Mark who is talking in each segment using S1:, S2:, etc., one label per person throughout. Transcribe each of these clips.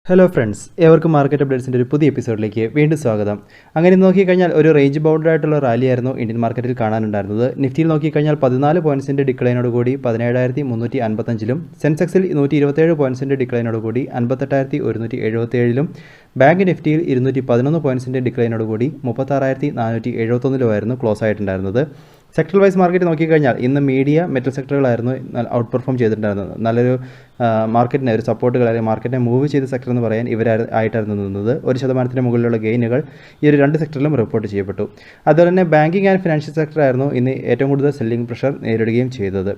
S1: Hello friends, ഏവർക്കും market അപ്ഡേറ്റ്സിൻ്റെ ഒരു പുതിയ എപ്പിസോഡിലേക്ക് വീണ്ടും സ്വാഗതം. അങ്ങനെ നോക്കിക്കഴിഞ്ഞാൽ ഒരു റേഞ്ച് ബൗണ്ടഡ് ആയിട്ടുള്ള റാലിയായിരുന്നു ഇന്ത്യൻ മാർക്കറ്റിൽ കാണാനുണ്ടായിരുന്നത്. നിഫ്റ്റിയിൽ നോക്കിക്കഴിഞ്ഞാൽ 14 പോയിൻറ്റ്സിൻ്റെ ഡിക്ലൈനോടുകൂടി 17,355-ലും, സെൻസെക്സിൽ 127 പോയിൻറ്റ്സിൻ്റെ ഡിക്ലൈനോടുകൂടി 58,177-ലും, ബാങ്ക് നിഫ്റ്റിയിൽ 211 പോയിൻറ്റ്സിൻ്റെ ഡിക്ലൈനോടുകൂടി 36,471-ലുമായിരുന്നു ക്ലോസ് ആയിട്ടുണ്ടായിരുന്നത്. സെക്ടറൽ വൈസ് മാർക്കറ്റ് നോക്കിക്കഴിഞ്ഞാൽ ഇന്ന് മീഡിയ, മെറ്റൽ സെക്ടറുകളായിരുന്നു ഔട്ട് പെർഫോം ചെയ്തിട്ടുണ്ടായിരുന്നത്. നല്ലൊരു മാർക്കറ്റിനെ ഒരു സപ്പോർട്ടുകൾ അല്ലെങ്കിൽ മാർക്കറ്റിനെ മൂവ് ചെയ്ത സെക്ടർ എന്ന് പറയാൻ ഇവരായിട്ടായിരുന്നു നിന്നത്. 1% മുകളിലുള്ള ഗെയിനുകൾ ഈ ഒരു രണ്ട് സെക്ടറിലും റിപ്പോർട്ട് ചെയ്യപ്പെട്ടു. അതുപോലെ തന്നെ ബാങ്കിങ് ആൻഡ് ഫിനാൻഷ്യൽ സെക്ടറായിരുന്നു ഇന്ന് ഏറ്റവും കൂടുതൽ സെല്ലിംഗ് പ്രഷർ നേരിടുകയും ചെയ്തത്.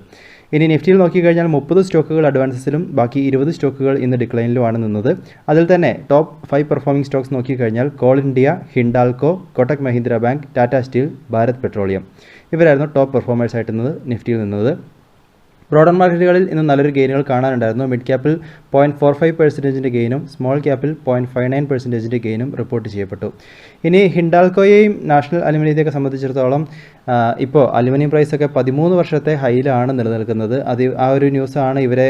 S1: ഇനി നിഫ്റ്റിയിൽ നോക്കിക്കഴിഞ്ഞാൽ 30 സ്റ്റോക്കുകൾ അഡ്വാൻസസിലും ബാക്കി 20 സ്റ്റോക്കുകൾ ഇന്ന് ഡിക്ലൈനിലുമാണ് നിന്നത്. അതിൽ തന്നെ ടോപ്പ് 5 പെർഫോമിംഗ് സ്റ്റോക്സ് നോക്കിക്കഴിഞ്ഞാൽ coal India, Hindalco, Kotak Mahindra bank, Tata steel, Bharat petroleum ഇവരായിരുന്നു ടോപ്പ് പെർഫോമേഴ്സായിട്ട് നിഫ്റ്റിയിൽ നിന്നത്. ബ്രോഡർ മാർക്കറ്റുകളിൽ ഇന്ന് നല്ലൊരു ഗെയിനുകൾ കാണാനുണ്ടായിരുന്നു. മിഡ് ക്യാപ്പിൽ 0.45% ഗെയിനും സ്മോൾ ക്യാപ്പിൽ 0.59% ഗെയിനും റിപ്പോർട്ട് ചെയ്യപ്പെട്ടു. ഇനി ഹിൻഡാൽക്കോയെയും നാഷണൽ അലുമിനിയത്തെയൊക്കെ സംബന്ധിച്ചിടത്തോളം ഇപ്പോൾ അലുമിനിയം പ്രൈസൊക്കെ 13 വർഷത്തെ ഹൈയിലാണ് നിലനിൽക്കുന്നത്. ആ ഒരു ന്യൂസാണ് ഇവരെ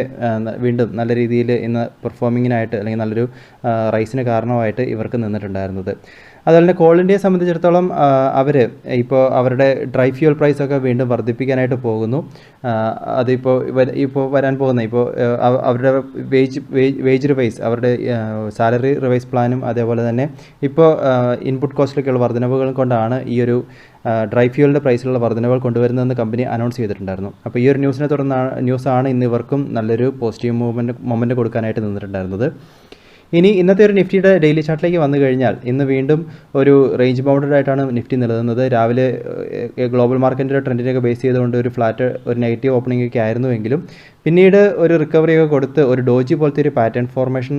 S1: വീണ്ടും നല്ല രീതിയിൽ ഇന്ന് പെർഫോമിങ്ങിനായിട്ട് അല്ലെങ്കിൽ നല്ലൊരു റൈസിന് കാരണമായിട്ട് ഇവർക്ക് നിന്നിട്ടുണ്ടായിരുന്നത്. അതുപോലെ തന്നെ കോൾ ഇന്ത്യയെ സംബന്ധിച്ചിടത്തോളം അവർ ഇപ്പോൾ അവരുടെ ഡ്രൈ ഫ്യൂൽ പ്രൈസൊക്കെ വീണ്ടും വർദ്ധിപ്പിക്കാനായിട്ട് പോകുന്നു. ഇപ്പോൾ വരാൻ പോകുന്ന അവരുടെ വേജ് റിവൈസ്, അവരുടെ സാലറി റിവൈസ് പ്ലാനും അതേപോലെ തന്നെ ഇപ്പോൾ ഇൻപുട്ട് കോസ്റ്റിലേക്കുള്ള വർധനവുകൾ കൊണ്ടാണ് ഈ ഒരു ഡ്രൈ ഫ്യൂലിൻ്റെ പ്രൈസിലുള്ള വർധനവുകൾ കൊണ്ടുവരുന്നതെന്ന് കമ്പനി അനൗൺസ് ചെയ്തിട്ടുണ്ടായിരുന്നു. അപ്പോൾ ഈ ഒരു ന്യൂസാണ് ഇന്ന് ഇവർക്കും നല്ലൊരു പോസിറ്റീവ് മൊമെൻറ്റ് കൊടുക്കാനായിട്ട് നിന്നിട്ടുണ്ടായിരുന്നത്. ഇനി ഇന്നത്തെ ഒരു നിഫ്റ്റിയുടെ ഡെയിലി ചാർട്ടിലേക്ക് വന്നു കഴിഞ്ഞാൽ ഇന്ന് വീണ്ടും ഒരു റേഞ്ച് ബൗണ്ടഡ് ആയിട്ടാണ് നിഫ്റ്റി നിലനിന്നത്. രാവിലെ ഗ്ലോബൽ മാർക്കറ്റിൻ്റെ ട്രെൻഡിനെയൊക്കെ ബേസ് ചെയ്തുകൊണ്ട് ഒരു നെഗറ്റീവ് ഓപ്പണിംഗ് ഒക്കെ ആയിരുന്നുവെങ്കിലും പിന്നീട് ഒരു റിക്കവറിയൊക്കെ കൊടുത്ത് ഒരു ഡോജി പോലത്തെ ഒരു പാറ്റേൺ ഫോർമേഷൻ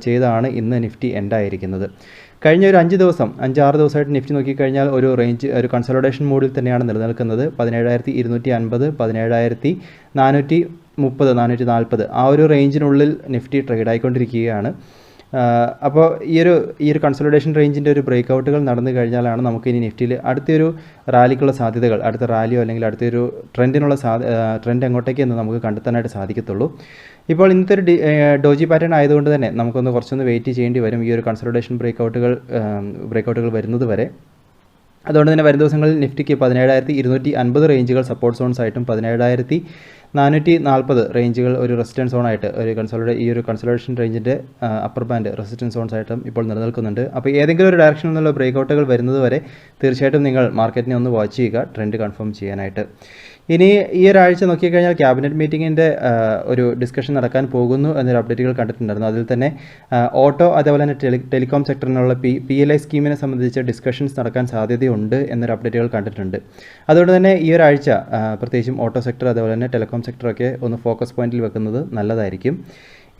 S1: ചെയ്താണ് ഇന്ന് നിഫ്റ്റി എൻഡായിരിക്കുന്നത്. കഴിഞ്ഞ ഒരു 5-6 ദിവസമായിട്ട് നിഫ്റ്റി നോക്കിക്കഴിഞ്ഞാൽ ഒരു കൺസോളിഡേഷൻ മോഡിൽ തന്നെയാണ് നിലനിൽക്കുന്നത്. 17,250, 17,430, 440 ആ ഒരു റേഞ്ചിനുള്ളിൽ നിഫ്റ്റി ട്രേഡ് ആയിക്കൊണ്ടിരിക്കുകയാണ്. അപ്പോൾ ഈ ഒരു കൺസോളിഡേഷൻ റേഞ്ചിൻ്റെ ഒരു ബ്രേക്ക് ഔട്ടുകൾ നടന്നു കഴിഞ്ഞാലാണ് നമുക്ക് ഇനി നിഫ്റ്റിയിൽ അടുത്തൊരു റാലിക്കുള്ള സാധ്യതകൾ, അടുത്ത റാലിയോ അല്ലെങ്കിൽ അടുത്തൊരു ട്രെൻഡ് എങ്ങോട്ടേക്കെന്ന് നമുക്ക് കണ്ടെത്താനായിട്ട് സാധിക്കത്തുള്ളൂ. ഇപ്പോൾ ഇന്നത്തെ ഒരു ഡോജി പാറ്റേൺ ആയതുകൊണ്ട് തന്നെ കുറച്ചൊന്ന് വെയിറ്റ് ചെയ്യേണ്ടി വരും ഈ ഒരു കൺസോളിഡേഷൻ ബ്രേക്ക് ഔട്ടുകൾ വരുന്നത് വരെ. അതുകൊണ്ട് തന്നെ വരും ദിവസങ്ങളിൽ നിഫ്റ്റിക്ക് 17,250 റേഞ്ചുകൾ സപ്പോർട്ട് സോൺസ് ആയിട്ടും 17,440 റേഞ്ചുകൾ ഒരു റെസിസ്റ്റൻസ് സോണായിട്ട് ഈ ഒരു കൺസോളിഡേഷൻ റേഞ്ചിൻ്റെ അപ്പർ ബാൻഡ് റെസിസ്റ്റൻസ് സോൺസ് ആയിട്ടും ഇപ്പോൾ നിലനിൽക്കുന്നുണ്ട്. അപ്പോൾ ഏതെങ്കിലും ഒരു ഡയറക്ഷനിൽ നിന്നുള്ള ബ്രേക്ക് ഔട്ടുകൾ വരുന്നത് വരെ തീർച്ചയായിട്ടും നിങ്ങൾ മാർക്കറ്റിനെ ഒന്ന് വാച്ച് ചെയ്യുക ട്രെൻഡ് കൺഫേം ചെയ്യാനായിട്ട്. ഇനി ഈ ഒരാഴ്ച നോക്കിക്കഴിഞ്ഞാൽ ക്യാബിനറ്റ് മീറ്റിങ്ങിൻ്റെ ഒരു ഡിസ്കഷൻ നടക്കാൻ പോകുന്നു എന്നൊരു അപ്ഡേറ്റുകൾ കണ്ടിട്ടുണ്ടായിരുന്നു. അതിൽ തന്നെ ഓട്ടോ അതേപോലെ തന്നെ ടെലികോം സെക്ടറിനുള്ള PLI സ്കീമിനെ സംബന്ധിച്ച് ഡിസ്കഷൻസ് നടക്കാൻ സാധ്യതയുണ്ട് എന്നൊരു അപ്ഡേറ്റുകൾ കണ്ടിട്ടുണ്ട്. അതുകൊണ്ട് തന്നെ ഈ ഒരാഴ്ച പ്രത്യേകിച്ചും ഓട്ടോ സെക്ടർ അതേപോലെ തന്നെ ടെലികോം സെക്ടറൊക്കെ ഒന്ന് ഫോക്കസ് പോയിന്റിൽ വെക്കുന്നത് നല്ലതായിരിക്കും.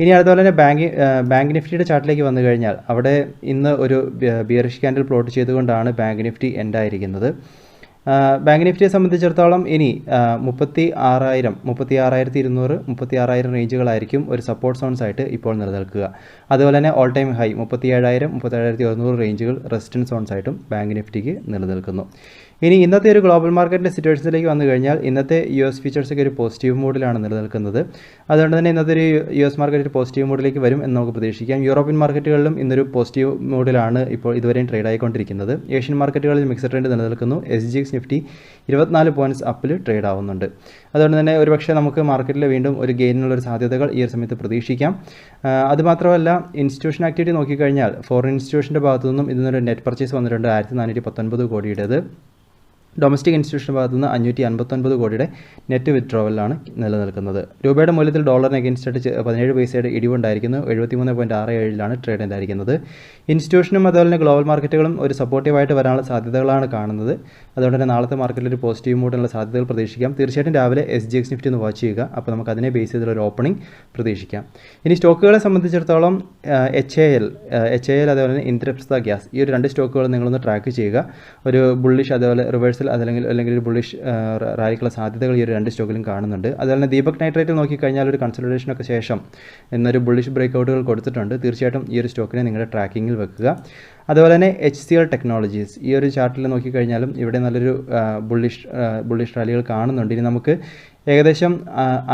S1: ഇനി അതുപോലെ തന്നെ ബാങ്ക് നിഫ്റ്റിയുടെ ചാർട്ടിലേക്ക് വന്നു കഴിഞ്ഞാൽ അവിടെ ഇന്ന് ഒരു ബിയറിഷ് ക്യാൻഡിൽ പ്ലോട്ട് ചെയ്തുകൊണ്ടാണ് ബാങ്ക് നിഫ്റ്റി എൻഡായിരിക്കുന്നത്. ബാങ്ക് നിഫ്റ്റിയെ സംബന്ധിച്ചിടത്തോളം ഇനി 36,200, 36,000 റേഞ്ചുകളായിരിക്കും ഒരു സപ്പോർട്ട് സോൺസ് ആയിട്ട് ഇപ്പോൾ നിലനിൽക്കുക. അതുപോലെ തന്നെ ഓൾ ടൈം ഹൈ 37,000, 37,100 റേഞ്ചുകൾ റെസിസ്റ്റൻസ് സോൺസ് ആയിട്ടും ബാങ്ക് നിഫ്റ്റിക്ക് നിലനിൽക്കുന്നു. ഇനി ഇന്നത്തെ ഒരു ഗ്ലോബൽ മാർക്കറ്റിൻ്റെ സിറ്റുവേഷനിലേക്ക് വന്നു കഴിഞ്ഞാൽ ഇന്നത്തെ US ഫീച്ചേഴ്സൊക്കെ ഒരു പോസിറ്റീവ് മോഡിലാണ് നിലനിൽക്കുന്നത്. അതുകൊണ്ട് തന്നെ ഇന്നത്തെ ഒരു US മാർക്കറ്റ് ഒരു പോസിറ്റീവ് മോഡിലേക്ക് വരും എന്ന് നമുക്ക് പ്രതീക്ഷിക്കാം. യൂറോപ്യൻ മാർക്കറ്റുകളിലും ഇന്നൊരു പോസിറ്റീവ് മോഡിലാണ് ഇപ്പോൾ ഇതുവരെയും ട്രേഡ് ആയിക്കൊണ്ടിരിക്കുന്നത്. ഏഷ്യൻ മാർക്കറ്റുകളിൽ മിക്സഡ് ട്രെൻഡ് നിലനിൽക്കുന്നു. SGX നിഫ്റ്റി 24 പോയിൻറ്റ്സ് അപ്പിൽ ട്രേഡ് ആവുന്നുണ്ട്. അതുകൊണ്ട് തന്നെ ഒരുപക്ഷെ നമുക്ക് മാർക്കറ്റിൽ വീണ്ടും ഒരു ഗെയിനിനുള്ളൊരു സാധ്യതകൾ ഈ ഒരു സമയത്ത് പ്രതീക്ഷിക്കാം. അതുമാത്രമല്ല ഇൻസ്റ്റിറ്റ്യൂഷൻ ആക്ടിവിറ്റി നോക്കിക്കഴിഞ്ഞാൽ ഫോറിൻ ഇൻസ്റ്റിറ്റ്യൂഷൻ്റെ ഭാഗത്തു നിന്നും ഇതിനൊരു നെറ്റ് പർച്ചേസ് വന്നിട്ടുണ്ട് 1,419 കോടിയുടേത്. ഡൊമസ്റ്റിക് ഇൻസ്റ്റിറ്റ്യൂഷൻ്റെ ഭാഗത്തു നിന്ന് 559 കോടിയുടെ നെറ്റ് വിത്ഡ്രോവലാണ് നിലനിൽക്കുന്നത്. രൂപയുടെ മൂല്യത്തിൽ ഡോളറിന് അഗേൻസ്റ്റായിട്ട് 17 പൈസയുടെ ഇടിവുണ്ടായിരിക്കുന്നു. 73.67 ട്രേഡ് ഉണ്ടായിരിക്കുന്നത്. ഇൻസ്റ്റിറ്റ്യൂഷനും അതുപോലെ തന്നെ ഗ്ലോബൽ മാർക്കറ്റുകളും ഒരു സപ്പോർട്ടീവായിട്ട് വരാനുള്ള സാധ്യതകളാണ് കാണുന്നത്. അതുകൊണ്ട് തന്നെ നാളത്തെ മാർക്കറ്റിൽ ഒരു പോസിറ്റീവ് മൂഡിനുള്ള സാധ്യതകൾ പ്രതീക്ഷിക്കാം. തീർച്ചയായിട്ടും രാവിലെ SGX നിഫ്റ്റി ഒന്ന് വാച്ച് ചെയ്യുക. അപ്പോൾ നമുക്ക് അതിനെ ബേസ് ചെയ്തുള്ള ഒരു ഓപ്പണിംഗ് പ്രതീക്ഷിക്കാം. ഇനി സ്റ്റോക്കുകളെ സംബന്ധിച്ചിടത്തോളം HAL അതേപോലെ തന്നെ ഇന്ദ്രപ്രസ്ഥ ഗ്യാസ് ഈ ഒരു 2 സ്റ്റോക്കുകൾ നിങ്ങളൊന്ന് ട്രാക്ക് ചെയ്യുക. ഒരു ബുള്ളിഷ് അതേപോലെ റിവേഴ്സൽ അല്ലെങ്കിൽ ഒരു ബുള്ളിഷ് റാലിക്കുള്ള സാധ്യതകൾ ഈ ഒരു 2 സ്റ്റോക്കിലും കാണുന്നുണ്ട്. അതുപോലെ തന്നെ ദീപക് നൈട്രേറ്റിൽ നോക്കിക്കഴിഞ്ഞാൽ ഒരു കൺസോളിഡേഷനൊക്കെ ശേഷം ഇന്നൊരു ബുള്ളിഷ് ബ്രേക്ക് ഔട്ടുകൾ കൊടുത്തിട്ടുണ്ട്. തീർച്ചയായിട്ടും ഈ ഒരു സ്റ്റോക്കിനെ നിങ്ങളുടെ ട്രാക്കിങ്ങിൽ വെക്കുക. അതുപോലെ തന്നെ HCL ടെക്നോളജീസ് ഈ ഒരു ചാർട്ടിൽ നോക്കിക്കഴിഞ്ഞാലും ഇവിടെ നല്ലൊരു ബുള്ളിഷ് റാലികൾ കാണുന്നുണ്ട്. ഇനി നമുക്ക് ഏകദേശം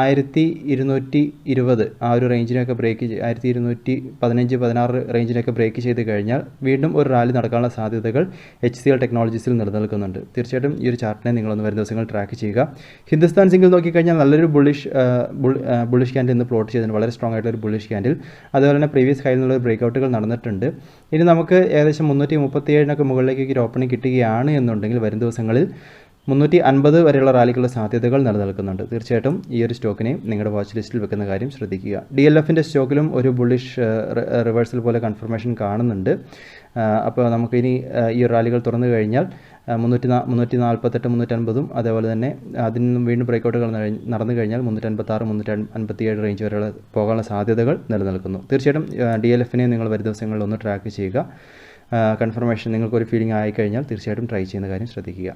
S1: 1220 ആ ഒരു റേഞ്ചിനൊക്കെ ബ്രേക്ക് 1215-16 റേഞ്ചിനൊക്കെ ബ്രേക്ക് ചെയ്ത് കഴിഞ്ഞാൽ വീണ്ടും ഒരു റാലി നടക്കാനുള്ള സാധ്യതകൾ HCL ടെക്നോളജീസിൽ നിലനിൽക്കുന്നുണ്ട്. തീർച്ചയായിട്ടും ഈ ഒരു ചാർട്ടിനെ നിങ്ങളൊന്ന് വരും ദിവസങ്ങൾ ട്രാക്ക് ചെയ്യുക. ഹിന്ദുസ്ഥാൻ സിംഗിൾ നോക്കിക്കഴിഞ്ഞാൽ നല്ലൊരു ബുള്ളിഷ് ക്യാൻഡിൽ ഇന്ന് പ്ലോട്ട് ചെയ്തിട്ടുണ്ട്, വളരെ സ്ട്രോങ് ആയിട്ടുള്ള ഒരു ബുള്ളിഷ് ക്യാൻഡിൽ. അതുപോലെ തന്നെ പ്രീവിയസ് ഹൈയിൽ നിന്നുള്ള ബ്രേക്കൗട്ടുകൾ നടന്നിട്ടുണ്ട്. ഇനി നമുക്ക് ഏകദേശം 337 മുകളിലേക്ക് ഒരു ഓപ്പണിംഗ് കിട്ടുകയാണ് എന്നുണ്ടെങ്കിൽ വരും ദിവസങ്ങളിൽ 350 വരെയുള്ള റാലിക്കുള്ള സാധ്യതകൾ നിലനിൽക്കുന്നുണ്ട്. തീർച്ചയായിട്ടും ഈ ഒരു സ്റ്റോക്കിനെ നിങ്ങളുടെ വാച്ച് ലിസ്റ്റിൽ വെക്കുന്ന കാര്യം ശ്രദ്ധിക്കുക. DLFൻ്റെ സ്റ്റോക്കിലും ഒരു ബുള്ളിഷ് റിവേഴ്സൽ പോലെ കൺഫർമേഷൻ കാണുന്നുണ്ട്. അപ്പോൾ നമുക്കിനി ഈ റാലികൾ തുറന്നു കഴിഞ്ഞാൽ 348, 350 അതേപോലെ തന്നെ അതിൽ നിന്നും വീണ്ടും ബ്രേക്കൗട്ടുകൾ നടന്നു കഴിഞ്ഞാൽ 356, 357 റേഞ്ച് വരെയുള്ള പോകാനുള്ള സാധ്യതകൾ നിലനിൽക്കുന്നു. തീർച്ചയായിട്ടും DLFനെ നിങ്ങൾ വരും ദിവസങ്ങളിൽ ഒന്ന് ട്രാക്ക് ചെയ്യുക. കൺഫർമേഷൻ നിങ്ങൾക്കൊരു ഫീലിംഗ് ആയിക്കഴിഞ്ഞാൽ തീർച്ചയായിട്ടും ട്രൈ ചെയ്യുന്ന കാര്യം ശ്രദ്ധിക്കുക.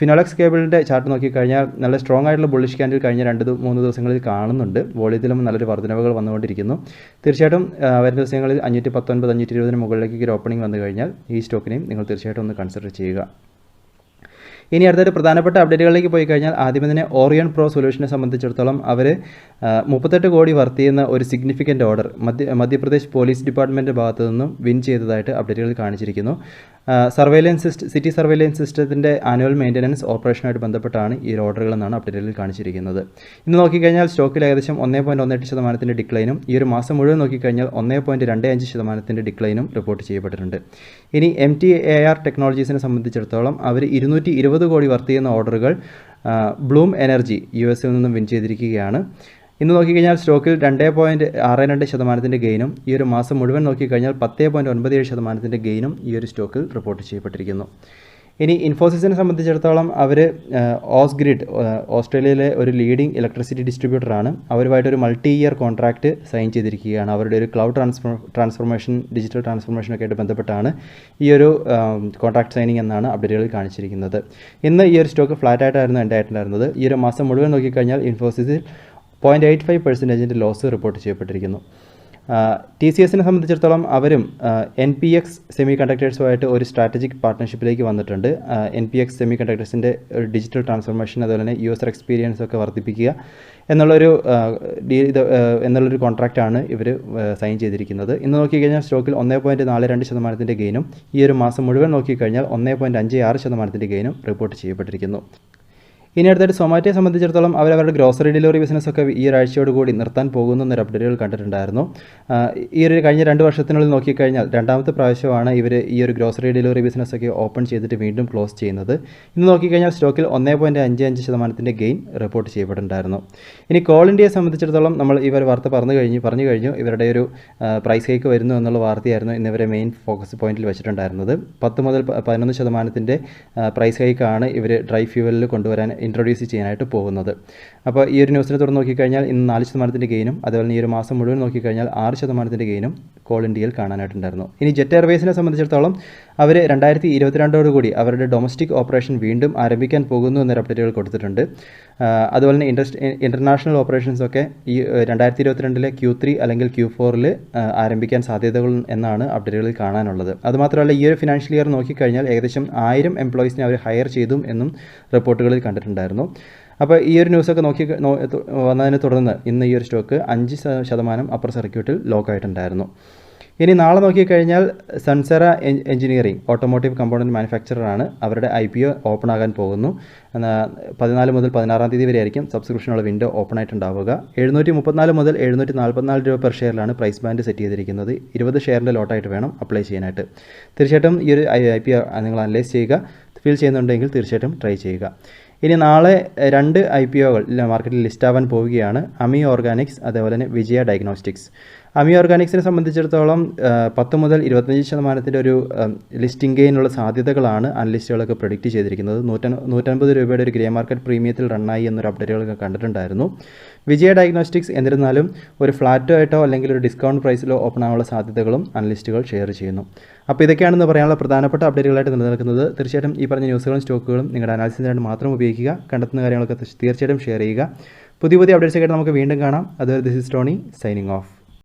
S1: ഫിനോലെക്സ് കേബിളിൻ്റെ ചാർട്ട് നോക്കിക്കഴിഞ്ഞാൽ നല്ല സ്ട്രോങ് ആയിട്ടുള്ള ബുള്ളിഷ് ക്യാൻഡിൽ കഴിഞ്ഞ 2-3 ദിവസങ്ങളിൽ കാണുന്നുണ്ട്. വോളിയത്തിലും നല്ലൊരു വർധനവുകൾ വന്നുകൊണ്ടിരിക്കുന്നു. തീർച്ചയായിട്ടും വരും ദിവസങ്ങളിൽ 519, 520 മുകളിലേക്ക് ഒരു ഓപ്പണിംഗ് വന്നു കഴിഞ്ഞാൽ ഈ സ്റ്റോക്കിനെയും നിങ്ങൾ തീർച്ചയായിട്ടും ഒന്ന് കൺസിഡർ ചെയ്യുക. ഇനി അടുത്തൊരു പ്രധാനപ്പെട്ട അപ്ഡേറ്റുകളിലേക്ക് പോയി കഴിഞ്ഞാൽ ആദ്യമേ തന്നെ ഓറിയൻ പ്രോ സൊല്യൂഷനെ സംബന്ധിച്ചിടത്തോളം അവർ 38 കോടി വർത്ത് ചെയ്യുന്ന ഒരു significant order Madhya Pradesh police department ഭാഗത്തു നിന്നും വിൻ ചെയ്തതായിട്ട് അപ്ഡേറ്റുകളിൽ കാണിച്ചിരിക്കുന്നു. സിറ്റി സർവൈലൻസ് സിസ്റ്റത്തിൻ്റെ ആനുവൽ മെയിൻ്റനൻസ് ഓപ്പറേഷനുമായിട്ട് ബന്ധപ്പെട്ടാണ് ഈ ഓർഡറുകളെന്നാണ് അപ്ഡേറ്റുകളിൽ കാണിച്ചിരിക്കുന്നത്. ഇന്ന് നോക്കിക്കഴിഞ്ഞാൽ സ്റ്റോക്കിൽ ഏകദേശം 1.18% ഡിക്ലൈനും ഈ ഒരു മാസം മുഴുവൻ നോക്കിക്കഴിഞ്ഞാൽ 1.25% ഡിക്ലൈനും റിപ്പോർട്ട് ചെയ്യപ്പെട്ടിട്ടുണ്ട്. ഇനി MTAR ടെക്നോളജീസിനെ സംബന്ധിച്ചിടത്തോളം അവർ 220 കോടി വർത്ത് ചെയ്യുന്ന ഓർഡറുകൾ ബ്ലൂം എനർജി USA നിന്നും വിൻ ചെയ്തിരിക്കുകയാണ്. ഇന്ന് നോക്കിക്കഴിഞ്ഞാൽ സ്റ്റോക്കിൽ 2.62% ഗെയിനും ഈ ഒരു മാസം മുഴുവൻ നോക്കിക്കഴിഞ്ഞാൽ 10.97% ഗെയിനും ഈ ഒരു സ്റ്റോക്കിൽ റിപ്പോർട്ട് ചെയ്യപ്പെട്ടിരിക്കുന്നു. ഇനി ഇൻഫോസിസിനെ സംബന്ധിച്ചിടത്തോളം അവർ ഓസ്ഗ്രിഡ് ഓസ്ട്രേലിയയിലെ ഒരു ലീഡിംഗ് ഇലക്ട്രിസിറ്റി ഡിസ്ട്രിബ്യൂട്ടറാണ്. അവരുമായിട്ടൊരു മൾട്ടി-ഇയർ കോൺട്രാക്റ്റ് സൈൻ ചെയ്തിരിക്കുകയാണ്. അവരുടെ ഒരു ക്ലൗഡ് ട്രാൻസ്ഫോർമേഷൻ ഡിജിറ്റൽ ട്രാൻസ്ഫോർമേഷനൊക്കെ ആയിട്ട് ബന്ധപ്പെട്ടാണ് ഈ ഒരു കോൺട്രാക്ട് സൈനിങ് എന്നാണ് അപ്ഡേറ്റുകളിൽ കാണിച്ചിരിക്കുന്നത്. ഇന്ന് ഈ ഒരു സ്റ്റോക്ക് ഫ്ലാറ്റായിട്ടായിരുന്നു എൻ്റെ ആയിട്ടുണ്ടായിരുന്നത്. ഈ ഒരു മാസം മുഴുവൻ നോക്കിക്കഴിഞ്ഞാൽ ഇൻഫോസിസിൽ 0.85% ലോസ് റിപ്പോർട്ട് ചെയ്യപ്പെട്ടിരിക്കുന്നു. TCSനെ സംബന്ധിച്ചിടത്തോളം അവരും NPX സെമി കണ്ടക്ടേഴ്സുമായിട്ട് ഒരു സ്ട്രാറ്റജിക് പാർട്ട്ണർഷിപ്പിലേക്ക് വന്നിട്ടുണ്ട്. NPX സെമി കണ്ടക്ടേഴ്സിൻ്റെ ഒരു ഡിജിറ്റൽ ട്രാൻസ്ഫോർമേഷൻ അതുപോലെ തന്നെ യൂസർ എക്സ്പീരിയൻസ് ഒക്കെ വർദ്ധിപ്പിക്കുക എന്നുള്ളൊരു കോൺട്രാക്റ്റാണ് ഇവർ സൈൻ ചെയ്തിരിക്കുന്നത്. ഇന്ന് നോക്കിക്കഴിഞ്ഞാൽ സ്റ്റോക്കിൽ 1.42% ഗെയിനും ഈ ഒരു മാസം മുഴുവൻ നോക്കിക്കഴിഞ്ഞാൽ 1.56% ഗെയിനും റിപ്പോർട്ട് ചെയ്യപ്പെട്ടിരിക്കുന്നു. ഇനി അടുത്തായിട്ട് സൊമാറ്റോയെ സംബന്ധിച്ചിടത്തോളം അവരുടെ ഗ്രോസറി ഡെലിവറി ബിസിനസ്സൊക്കെ ഈ ഒരാഴ്ചയോടുകൂടി നിർത്താൻ പോകുന്നു എന്നൊരു അപ്ഡേറ്റുകൾ കണ്ടിട്ടുണ്ടായിരുന്നു. ഈ ഒരു കഴിഞ്ഞ 2 വർഷത്തിനുള്ളിൽ നോക്കിക്കഴിഞ്ഞാൽ രണ്ടാമത്തെ പ്രാവശ്യമാണ് ഇവർ ഈ ഒരു ഗ്രോസറി ഡെലിവറി ബിസിനസ്സൊക്കെ ഓപ്പൺ ചെയ്തിട്ട് വീണ്ടും ക്ലോസ് ചെയ്യുന്നത്. ഇന്ന് നോക്കിക്കഴിഞ്ഞാൽ സ്റ്റോക്കിൽ 1.55% ഗെയിൻ റിപ്പോർട്ട് ചെയ്യപ്പെട്ടിട്ടുണ്ടായിരുന്നു. ഇനി കോൾ ഇന്ത്യയെ സംബന്ധിച്ചിടത്തോളം നമ്മൾ ഇവർ വാർത്ത പറഞ്ഞു കഴിഞ്ഞു ഇവരുടെ ഒരു പ്രൈസ് ഹൈക്ക് വരുന്നു എന്നുള്ള വാർത്തയായിരുന്നു ഇന്ന് ഇവരെ മെയിൻ ഫോക്കസ് പോയിന്റിൽ വെച്ചിട്ടുണ്ടായിരുന്നത്. 10 മുതൽ 11% പ്രൈസ് ഹൈക്കാണ് ഇവർ ഡ്രൈ ഫ്യൂവലിൽ കൊണ്ടുവരാൻ ഇൻട്രൊഡ്യൂസ് ചെയ്യാനായിട്ട് പോകുന്നത്. അപ്പോൾ ഈ ഒരു ന്യൂസിനെ തുറന്ന് നോക്കിക്കഴിഞ്ഞാൽ ഇന്ന് 4% ഗെയിനും അതുപോലെ തന്നെ ഈ ഒരു മാസം മുഴുവൻ നോക്കിക്കഴിഞ്ഞാൽ 6% ഗെയിനും കോൾ ഇന്ത്യയിൽ കാണാനായിട്ടുണ്ടായിരുന്നു. ഇനി ജെറ്റ് എയർവേസിനെ സംബന്ധിച്ചിടത്തോളം അവർ 2022 അവരുടെ ഡൊമസ്റ്റിക് ഓപ്പറേഷൻ വീണ്ടും ആരംഭിക്കാൻ പോകുന്നു എന്നൊരു അപ്ഡേറ്റുകൾ കൊടുത്തിട്ടുണ്ട്. അതുപോലെ തന്നെ ഇൻ്റർനാഷണൽ ഓപ്പറേഷൻസൊക്കെ ഈ 2022 Q3 അല്ലെങ്കിൽ Q4 ആരംഭിക്കാൻ സാധ്യതകൾ എന്നാണ് അപ്ഡേറ്റുകളിൽ കാണാനുള്ളത്. അതുമാത്രമല്ല ഈ ഒരു ഫിനാൻഷ്യൽ ഇയർ നോക്കിക്കഴിഞ്ഞാൽ ഏകദേശം 1000 എംപ്ലോയീസിനെ അവർ ഹയർ ചെയ്തു എന്നും റിപ്പോർട്ടുകളിൽ കണ്ടിട്ടുണ്ടായിരുന്നു. അപ്പോൾ ഈ ഒരു ന്യൂസൊക്കെ വന്നതിനെ തുടർന്ന് ഇന്ന് ഈ ഒരു സ്റ്റോക്ക് 5% അപ്പർ സർക്യൂട്ടിൽ ലോക്കായിട്ടുണ്ടായിരുന്നു. ഇനി നാളെ നോക്കിക്കഴിഞ്ഞാൽ സൻസെറ എഞ്ചിനീയറിംഗ് ഓട്ടോമോട്ടീവ് കമ്പോണൻറ്റ് മാനുഫാക്ചറാണ്. അവരുടെ IPO ഓപ്പൺ ആകാൻ പോകുന്നു. 14 മുതൽ 16 തീയതി വരെ ആയിരിക്കും സബ്സ്ക്രിപ്ഷനുള്ള വിൻഡോ ഓപ്പൺ ആയിട്ടുണ്ടാവുക. 734 മുതൽ 744 രൂപ പെർ ഷെയറിലാണ് പ്രൈസ് ബാൻഡ് സെറ്റ് ചെയ്തിരിക്കുന്നത്. 20 ഷെയറിൻ്റെ ലോട്ടായിട്ട് വേണം അപ്ലൈ ചെയ്യാനായിട്ട്. തീർച്ചയായിട്ടും ഈ ഒരു IPO നിങ്ങൾ അനലൈസ് ചെയ്യുക. ഫീൽ ചെയ്യുന്നുണ്ടെങ്കിൽ തീർച്ചയായിട്ടും ട്രൈ ചെയ്യുക. ഇനി നാളെ 2 IPOകൾ മാർക്കറ്റിൽ ലിസ്റ്റ് ആവാൻ പോവുകയാണ്. അമി ഓർഗാനിക്സ് അതേപോലെ തന്നെ വിജയ ഡയഗ്നോസ്റ്റിക്സ്. അമി ഓർഗാനിക്സിനെ സംബന്ധിച്ചിടത്തോളം 10 മുതൽ 25% ഒരു ലിസ്റ്റിംഗ് ഗെയിനുള്ള സാധ്യതകളാണ് അനലിസ്റ്റുകളൊക്കെ പ്രൊഡിക്റ്റ് ചെയ്തിരിക്കുന്നത്. 150 രൂപയുടെ ഒരു ഗ്രേ മാർക്കറ്റ് പ്രീമിയത്തിൽ റണ്ണായി എന്നൊരു അപ്ഡേറ്റുകളൊക്കെ കണ്ടിട്ടുണ്ടായിരുന്നു. വിജയ ഡയഗ്നോസ്റ്റിക്സ് എന്നിരുന്നാലും ഒരു ഫ്ലാറ്റോ ആയിട്ടോ അല്ലെങ്കിൽ ഒരു ഡിസ്കൗണ്ട് പ്രൈസിലോ ഓപ്പൺ ആവാനുള്ള സാധ്യതകളും അനലിസ്റ്റുകൾ ഷെയർ ചെയ്യുന്നു. അപ്പോൾ ഇതൊക്കെയാണെന്ന് പറയാനുള്ള പ്രധാനപ്പെട്ട അപ്ഡേറ്റുകളായിട്ട് നിലനിൽക്കുന്നത്. തീർച്ചയായിട്ടും ഈ പറഞ്ഞ ന്യൂസുകളും സ്റ്റോക്കുകളും നിങ്ങളുടെ അനാലിസിസിനായിട്ട് മാത്രം ഉപയോഗിക്കുക. കണ്ടെത്തുന്ന കാര്യങ്ങളൊക്കെ തീർച്ചയായിട്ടും ഷെയർ ചെയ്യുക. പുതിയ അപ്ഡേറ്റ്സ് ആയിട്ട് നമുക്ക് വീണ്ടും കാണാം. അതുവരെ this is Tony signing off.